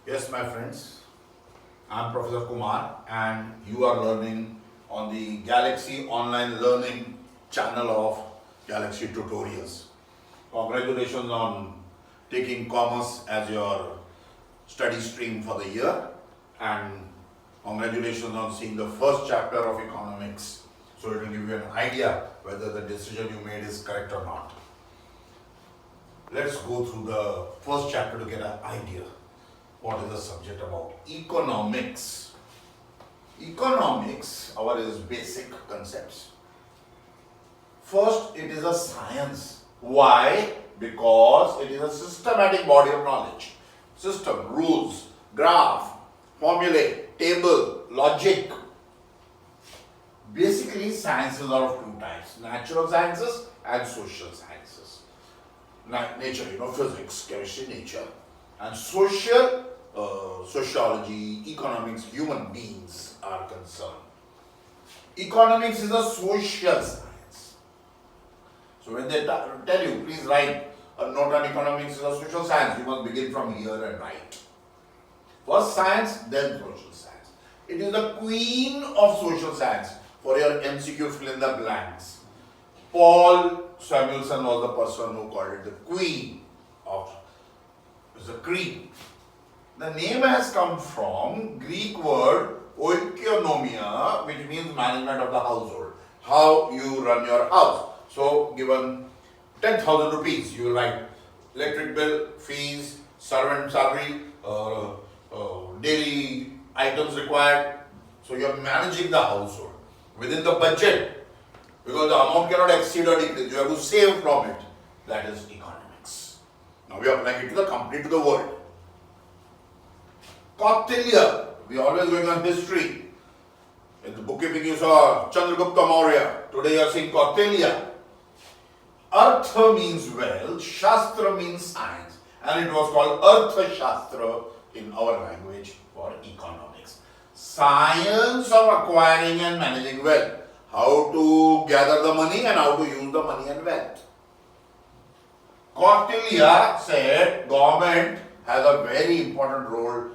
Yes, my friends, I'm Professor Kumar and you are learning on the Galaxy Online Learning channel of Galaxy Tutorials. Congratulations on taking commerce as your study stream for the year and congratulations on seeing the first chapter of economics. So it will give you an idea whether the decision you made is correct or not. Let's go through the first chapter to get an idea. What is the subject about? Economics. Economics, our is basic concepts. First, it is a science. Why? Because it is a systematic body of knowledge. System, rules, graph, formulae, table, logic. Basically, sciences are of two types, natural sciences and social sciences. Nature, physics, chemistry, nature. And social, sociology, economics, human beings are concerned. Economics is a social science. So when they tell you, please write a note on economics is a social science, you must begin from here and write. First science, then social science. It is the queen of social science. For your MCQ, fill in the blanks. Paul Samuelson was the person who called it the queen of the cream. The name has come from Greek word oikonomia, which means management of the household. How you run your house. So given 10,000 rupees, you will write electric bill, fees, servant salary, daily items required. So you are managing the household within the budget, because the amount cannot exceed or decrease. You have to save from it. That is economics. Now we are applying it to the company, to the world. Kautilya, we are always going on history. In the bookkeeping you saw Chandragupta Maurya. Today you are seeing Kautilya. Artha means wealth, Shastra means science, and it was called Artha Shastra in our language for economics. Science of acquiring and managing wealth. How to gather the money and how to use the money and wealth. Kautilya said government has a very important role,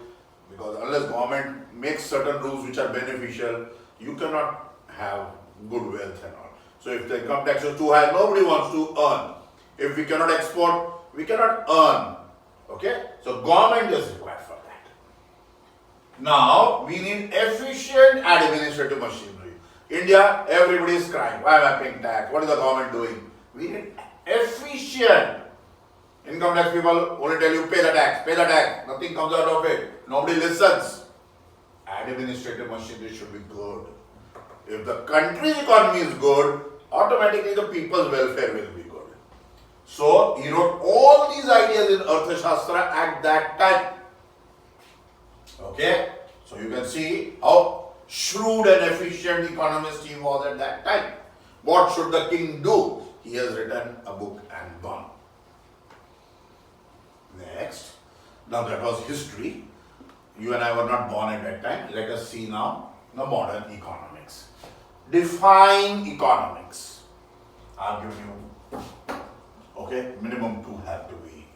because unless government makes certain rules which are beneficial, you cannot have good wealth and all. So if the income tax is too high, nobody wants to earn. If we cannot export, we cannot earn. Okay? So government is required for that. Now, we need efficient administrative machinery. India, everybody is crying. Why am I paying tax? What is the government doing? We need efficient. Income tax people only tell you pay the tax, pay the tax. Nothing comes out of it. Nobody listens. Administrative machinery should be good. If the country's economy is good, automatically the people's welfare will be good. So he wrote all these ideas in Arthashastra at that time. Okay? So you can see how shrewd and efficient economist he was at that time. What should the king do? He has written a book and gone. Next. Now that was history. You and I were not born at that time. Let us see now the modern economics. Define economics. I'll give you, okay, minimum 2 have to be.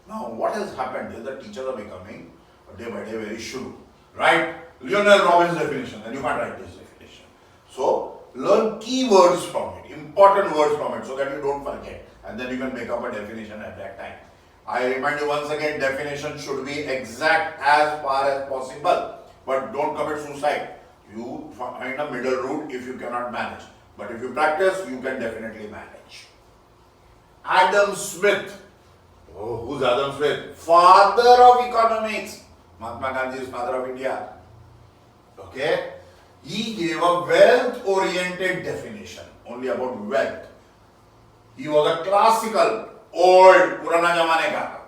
Now what has happened is the teachers are becoming day by day very shrewd. Right? Lionel Robbins' definition, and you can't write this definition. So learn key words from it, important words from it, so that you don't forget. And then you can make up a definition at that time. I remind you once again, definition should be exact as far as possible. But don't commit suicide. You find a middle route if you cannot manage. But if you practice, you can definitely manage. Adam Smith. Oh, who's Adam Smith? Father of economics. Mahatma Gandhi is father of India. Okay? He gave a wealth-oriented definition, only about wealth. He was a classical, old, Purana Jamane ka.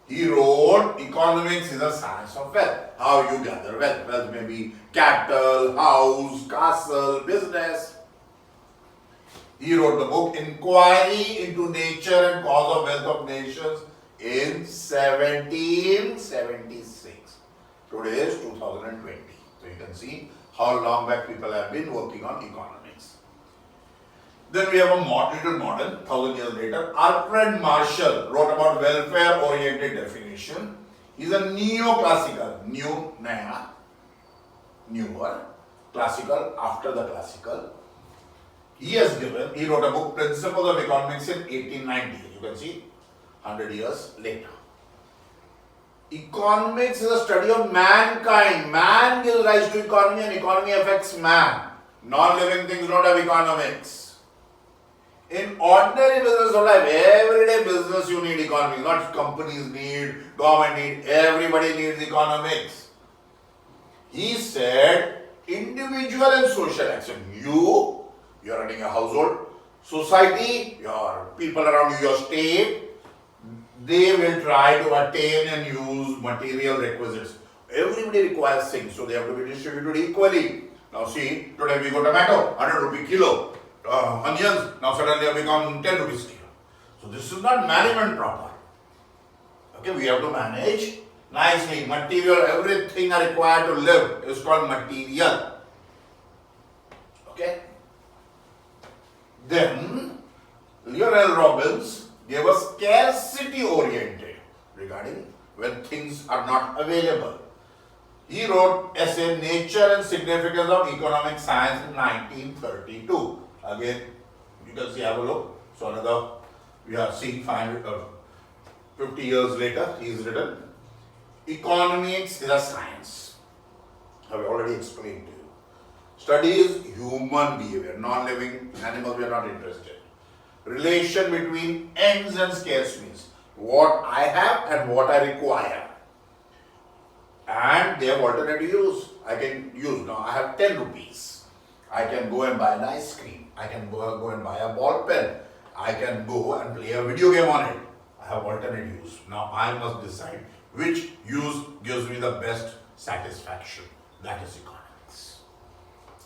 He wrote, economics is a science of wealth. How you gather wealth. Wealth may be cattle, house, castle, business. He wrote the book Inquiry into Nature and Cause of Wealth of Nations in 1776. Today is 2020. So you can see how long back people have been working on economics. Then we have a little modern, 1000 years later. Alfred Marshall wrote about welfare-oriented definition. He is a neoclassical, newer, classical, after the classical. He wrote a book, Principles of Economics in 1890. You can see 100 years later. Economics is a study of mankind. Man gives rise to economy and economy affects man. Non-living things don't have economics. In ordinary business of life, everyday business you need economics. Not companies need, government need, everybody needs economics. He said individual and social action. You are running a household, society, your people around you, your state, they will try to attain and use material requisites. Everybody requires things, so they have to be distributed equally. Now see, today we got tomato, 100 rupee kilo. Onions, now suddenly have become 10 rupees kilo. So this is not management proper. Okay, we have to manage nicely. Material, everything are required to live is called material. Okay. Then Leonel Robbins gave us scarcity oriented regarding when things are not available. He wrote essay Nature and Significance of Economic Science in 1932. Again, you can see, have a look. So another, we are seeing 50 years later, he is written. Economics is a science. I have already explained to you. Studies human behavior, non-living animals we are not interested. Relation between ends and scarce means what I have and what I require. And they have alternative use. I can use, now I have 10 rupees. I can go and buy an ice cream. I can go and buy a ball pen. I can go and play a video game on it. I have alternate use. Now I must decide which use gives me the best satisfaction. That is economics.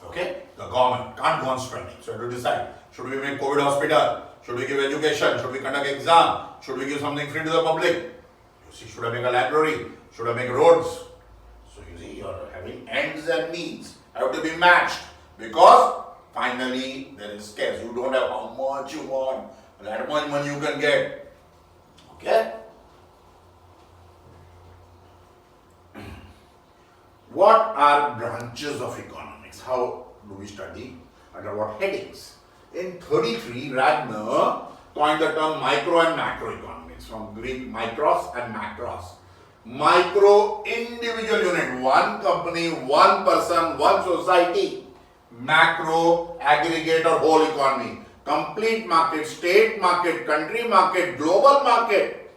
Okay? The government can't go on spending. So you have to decide. Should we make COVID hospital? Should we give education? Should we conduct exam? Should we give something free to the public? You see, should I make a library? Should I make roads? So you see, you are having ends and means have to be matched because finally there is scarce. You don't have how much you want, that much money you can get. Okay? What are branches of economics? How do we study? Under what headings? In 33, Radner coined the term micro and macroeconomics from Greek micros and macros. Micro, individual unit, one company, one person, one society. Macro, aggregate or whole economy. Complete market, state market, country market, global market.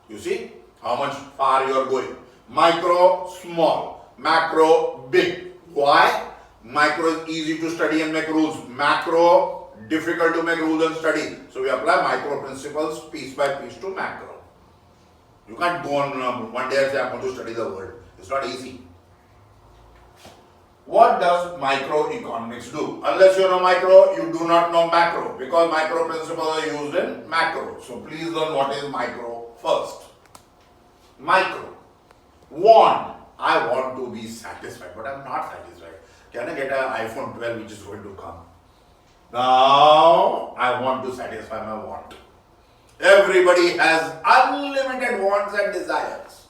You see how much far you are going. Micro, small. Macro, big. Why? Micro is easy to study and make rules. Macro, difficult to make rules and study. So we apply micro principles piece by piece to macro. You can't go on one day and say, I'm going to study the world. It's not easy. What does microeconomics do? Unless you know micro, you do not know macro, because micro principles are used in macro. So please learn what is micro first. Micro. Want. I want to be satisfied, but I'm not satisfied. Can I get an iPhone 12 which is going to come? Now, I want to satisfy my want. Everybody has unlimited wants and desires.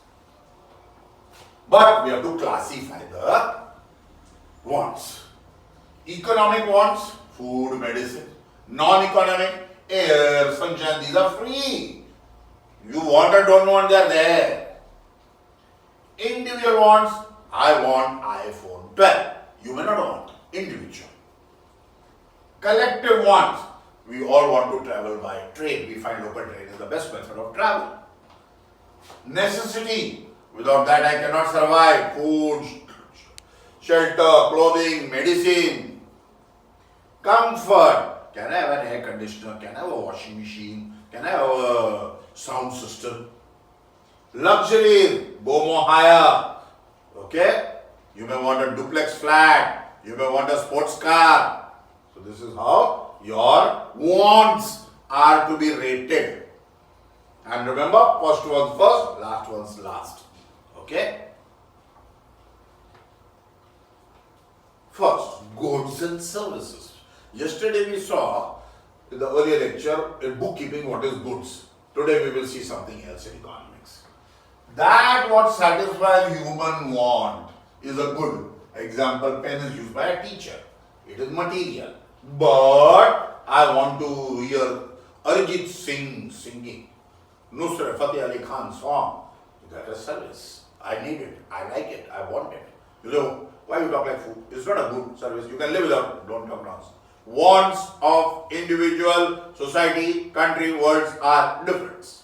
But we have to classify the wants. Economic wants, food, medicine. Non-economic, air, sunshine, these are free. You want or don't want, they are there. Individual wants, I want iPhone 12. You may not want, individual. Collective wants, we all want to travel by train. We find local train is the best method of travel. Necessity, without that I cannot survive. Food, shelter, clothing, medicine. Comfort, can I have an air conditioner? Can I have a washing machine? Can I have a sound system? Luxury, go more higher. Okay? You may want a duplex flat. You may want a sports car. So this is how your wants are to be rated. And remember, first one's first, last one's last. Okay? First, goods and services. Yesterday we saw in the earlier lecture in bookkeeping what is goods. Today we will see something else in economics. That what satisfies human want is a good. Example, pen is used by a teacher. It is material. But I want to hear Arijit Singh singing. Nusrat Fateh Ali Khan song. That is service. I need it. I like it. I want it. You know, why you talk like food? It's not a good service. You can live without it. Don't talk nonsense. Wants of individual, society, country, worlds are different.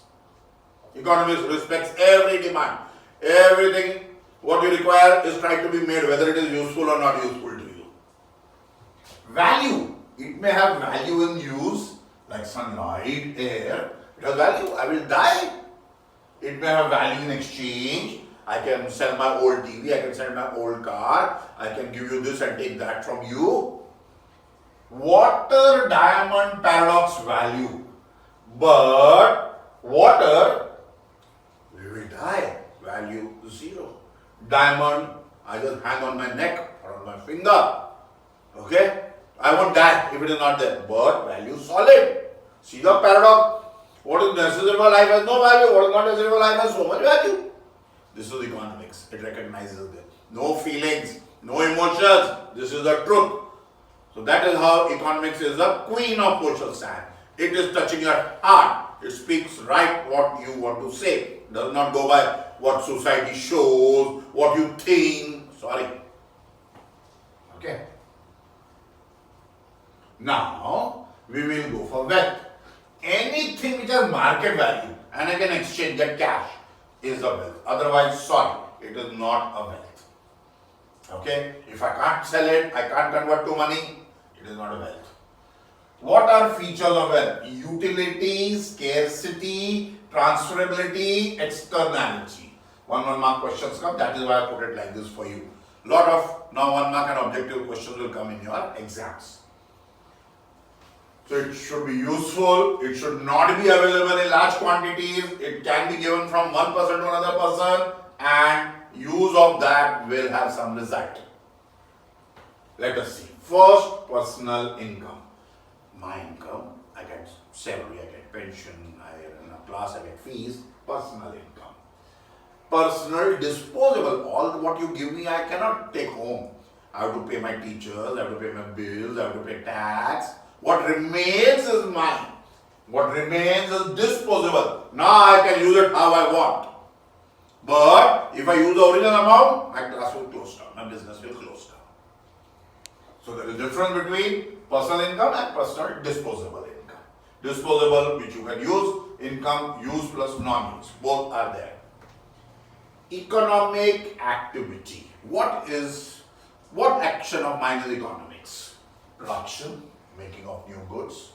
Economics respects every demand. Everything what you require is tried to be made, whether it is useful or not useful to you. Value. It may have value in use, like sunlight, air. It has value. I will die. It may have value in exchange. I can sell my old TV, I can sell my old car, I can give you this and take that from you. Water, diamond, paradox value. But water, we will die. Value 0. Diamond, I just hang on my neck or on my finger. Okay? I won't die if it is not there. But value solid. See the paradox? What is necessary for life has no value. What is not necessary for life has so much value. This is economics. It recognizes that. No feelings, no emotions. This is the truth. So that is how economics is the queen of social science. It is touching your heart. It speaks right what you want to say. It does not go by what society shows, what you think. Sorry. Okay. Now, we will go for wealth. Anything which has market value and I can exchange, get cash, is a wealth. Otherwise, sorry, it is not a wealth. Okay? If I can't sell it, I can't convert to money, it is not a wealth. What are features of wealth? Utility, scarcity, transferability, externality. 1 mark questions come, that is why I put it like this for you. Lot of now 1 mark and objective questions will come in your exams. So it should be useful, it should not be available in large quantities, it can be given from one person to another person and use of that will have some result. Let us see. First, personal income. My income, I get salary, I get pension, I in a class, I get fees, personal income. Personal, disposable, all what you give me I cannot take home. I have to pay my teachers, I have to pay my bills, I have to pay tax. What remains is mine. What remains is disposable. Now I can use it how I want. But if I use the original amount, my class will close down, my business will close down. So there is a difference between personal income and personal disposable income. Disposable, which you can use, income, use plus non-use, both are there. Economic activity. What action of mine is economics? Production, making of new goods,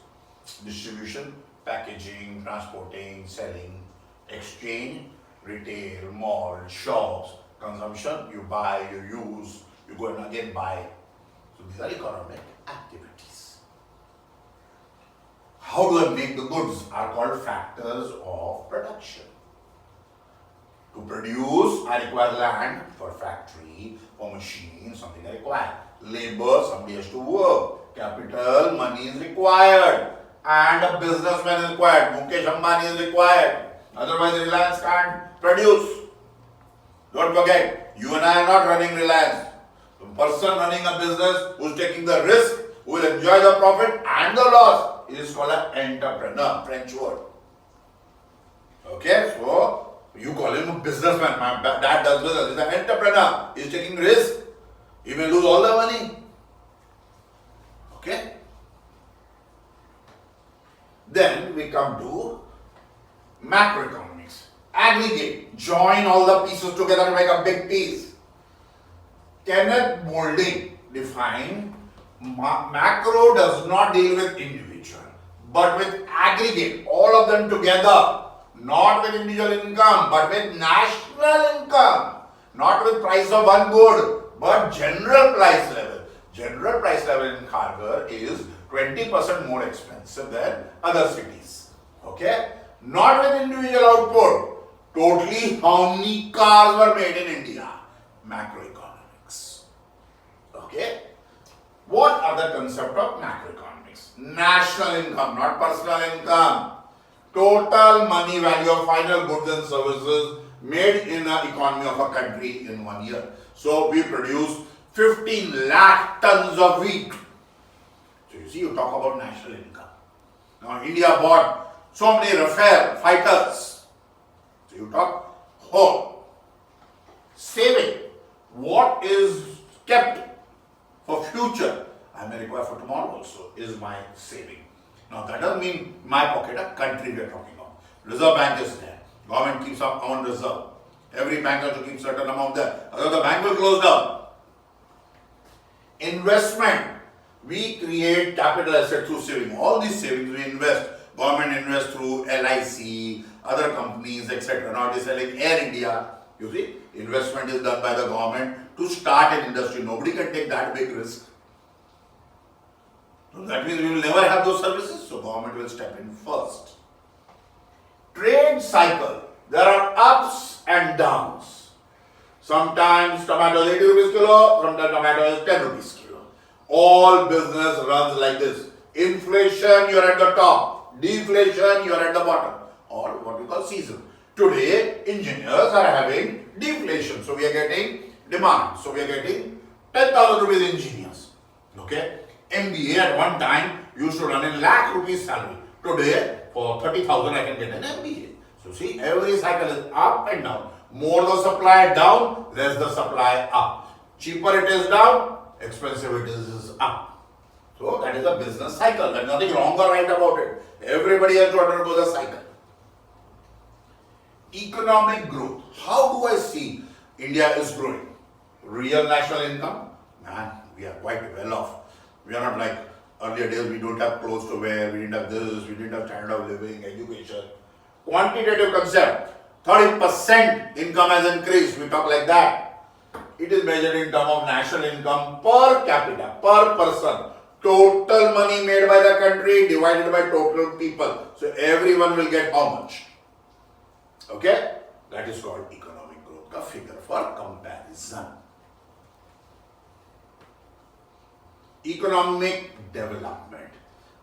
distribution, packaging, transporting, selling, exchange, retail, mall, shops, consumption, you buy, you use, you go and again buy. So these are economic activities. How do I make the goods? Are called factors of production. To produce, I require land for factory, for machine, something I require. Labor, somebody has to work. Capital, money is required. And a businessman is required. Mukesh Ambani is required. Otherwise, Reliance can't produce. Don't forget, you and I are not running Reliance. The person running a business who is taking the risk, who will enjoy the profit and the loss, is called an entrepreneur, French word. Okay, so you call him a businessman. My dad does business. He's an entrepreneur. He's taking risk. He may lose all the money. Okay. Then we come to macroeconomics. Aggregate. Join all the pieces together to make a big piece. Kenneth Boulding defined macro does not deal with individual, but with aggregate, all of them together. Not with individual income, but with national income. Not with price of one good, but general price level. General price level in Kharghar is 20% more expensive than other cities. Okay? Not with individual output. Totally how many cars were made in India? Macroeconomics. Okay? What are the concept of macroeconomics? National income, not personal income. Total money value of final goods and services made in the economy of a country in 1 year. So we produce 15 lakh tons of wheat. So you see, you talk about national income. Now India bought so many Rafale fighters. So you talk saving. What is kept for future, I may require for tomorrow also, is my saving. Now that doesn't mean my pocket, a country we are talking about. Reserve Bank is there. Government keeps up on reserve. Every bank has to keep certain amount there. Otherwise the bank will close down. Investment. We create capital asset through saving. All these savings we invest. Government invests through LIC, other companies, etc. Now it is selling Air India. You see, investment is done by the government to start an industry. Nobody can take that big risk. So that means we will never have those services. So government will step in first. Trade cycle. There are ups and downs. Sometimes tomato is 80 rupees kilo, sometimes tomato is 10 rupees kilo. All business runs like this. Inflation, you are at the top. Deflation, you are at the bottom. Or what we call season. Today, engineers are having deflation. So we are getting demand. So we are getting 10,000 rupees engineers. Okay. MBA at one time used to run in lakh rupees salary. Today, for 30,000 I can get an MBA. So see, every cycle is up and down. More the supply down, less the supply up. Cheaper it is down, expensive it is up. So that is a business cycle. There is nothing wrong or right about it. Everybody has to undergo the cycle. Economic growth. How do I see India is growing? Real national income? Man, we are quite well off. We are not like earlier days, we don't have clothes to wear, we didn't have this, we didn't have standard of living, education. Quantitative concept, 30% income has increased, we talk like that. It is measured in terms of national income per capita, per person. Total money made by the country divided by total people. So everyone will get how much? Okay? That is called economic growth, a figure for comparison. Economic development.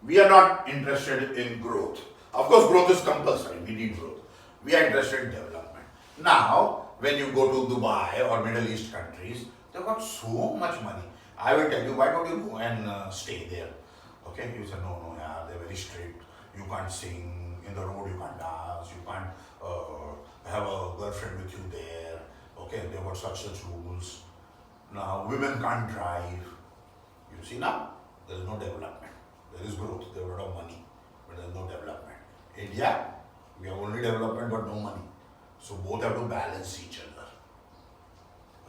We are not interested in growth. Of course, growth is compulsory. We need growth. We are interested in development. Now, when you go to Dubai or Middle East countries, they've got so much money. I will tell you, why don't you go and stay there? Okay? You say, no, yeah, they're very strict. You can't sing in the road, you can't dance, you can't have a girlfriend with you there. Okay? They've got such rules. Now, women can't drive. You see now, there is no development. There is growth, there is a lot of money, but there is no development. India, we have only development but no money. So both have to balance each other.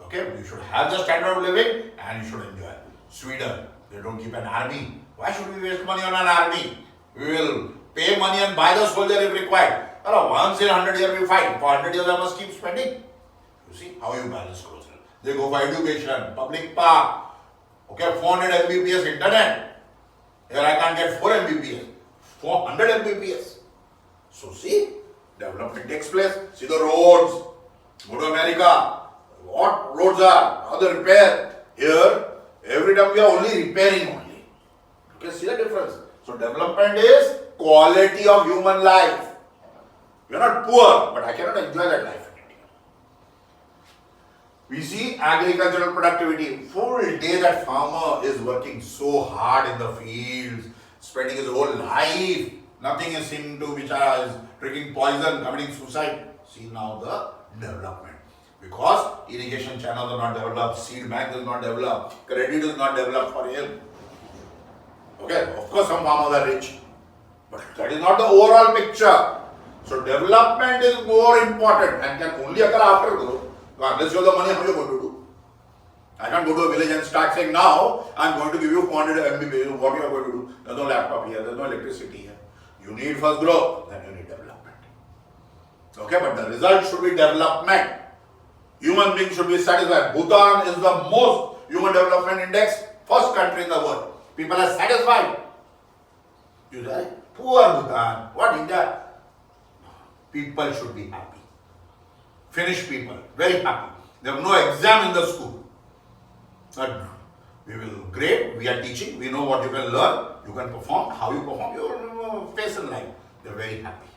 Okay, you should have the standard of living and you should enjoy. Sweden, they don't keep an army. Why should we waste money on an army? We will pay money and buy the soldier if required. Once in 100 years we fight. For 100 years I must keep spending. You see how you balance growth. They go for education, public park. Okay, 400 Mbps internet. Here I can't get 4 Mbps. 400 Mbps. So see, development takes place. See the roads. Go to America. What roads are? How they repair. Here, every time we are only repairing only. You can see the difference. So development is quality of human life. We are not poor, but I cannot enjoy that life. We see agricultural productivity. Full day that farmer is working so hard in the fields, spending his whole life. Nothing is seeming to which is drinking poison, committing suicide. See now the development. Because irrigation channels are not developed, seed bank is not developed, credit is not developed for him. Okay, of course some farmers are rich. But that is not the overall picture. So development is more important and can only occur after growth. Unless you have the money, how are you going to do? I can't go to a village and start saying, now I'm going to give you 400 Mbps. What you are going to do? There's no laptop here, there's no electricity here. You need first growth, then you need development. Okay, but the result should be development. Human beings should be satisfied. Bhutan is the most human development index, first country in the world. People are satisfied. You say, poor Bhutan, what India? People should be happy. Finnish people, very happy. They have no exam in the school. But we will grade, we are teaching, we know what you can learn, you can perform, how you perform, your face in life. They are very happy.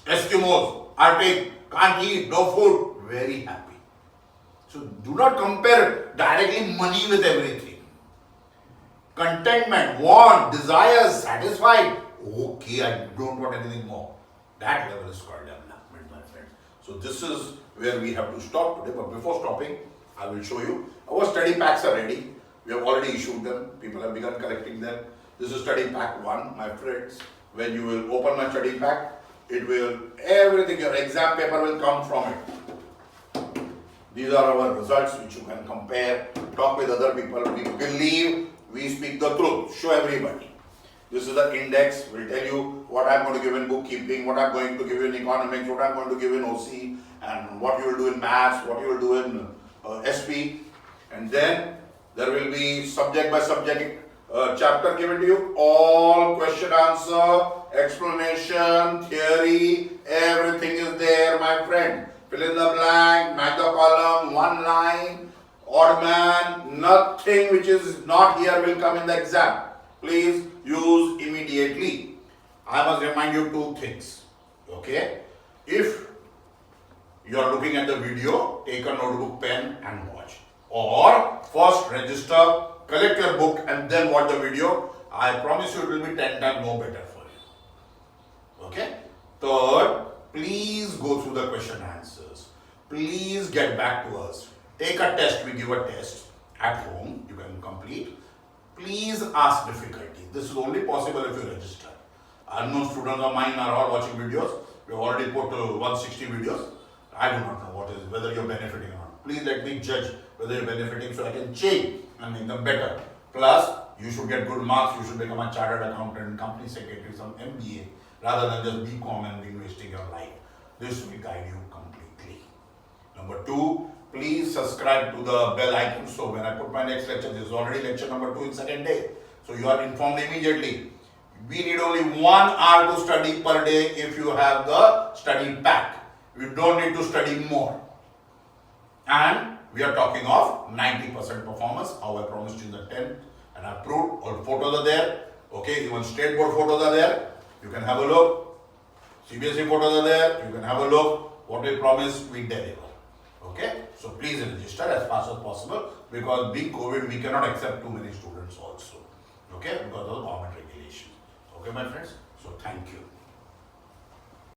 Eskimos, Arctic, can't eat, no food, very happy. So do not compare directly money with everything. Contentment, want, desires, satisfied. Okay, I don't want anything more. That level is called development, my friend. So this is where we have to stop today. But before stopping, I will show you. Our study packs are ready. We have already issued them. People have begun collecting them. This is study pack 1, my friends. When you will open my study pack, it will, everything, your exam paper will come from it. These are our results which you can compare, talk with other people. We believe we speak the truth. Show everybody. This is the index. Will tell you what I am going to give in bookkeeping, what I am going to give in economics, what I am going to give in OC, and what you will do in maths, what you will do in SP. And then there will be subject by subject chapter given to you. All question answer, explanation, theory, everything is there, my friend. Fill in the blank, match the column, one line, odd man, nothing which is not here will come in the exam. Please use immediately. I must remind you 2 things. Okay? If you are looking at the video, take a notebook, pen and watch. Or first register, collect your book and then watch the video. I promise you it will be 10 times more better for you. Okay? Third, please go through the question answers. Please get back to us. Take a test. We give a test at home. You can complete. Please ask difficulty. This is only possible if you register. Unknown students of mine are all watching videos. We have already put 160 videos. I do not know whether you are benefiting or not. Please let me judge whether you are benefiting so I can change and make them better. Plus, you should get good marks. You should become a chartered accountant, company secretary, some MBA, rather than just BCom and being wasting your life. This will guide you completely. Number 2, please subscribe to the bell icon. So when I put my next lecture, this is already lecture number 2 in second day. So you are informed immediately. We need only 1 hour to study per day if you have the study pack. You don't need to study more. And we are talking of 90% performance, how I promised you in the 10th and I proved. All photos are there. Okay, even state board photos are there. You can have a look. CBSE photos are there. You can have a look. What we promised, we deliver. Okay, so please register as fast as possible because being COVID, we cannot accept too many students also. Okay, because of government regulations. Okay, my friends. So thank you.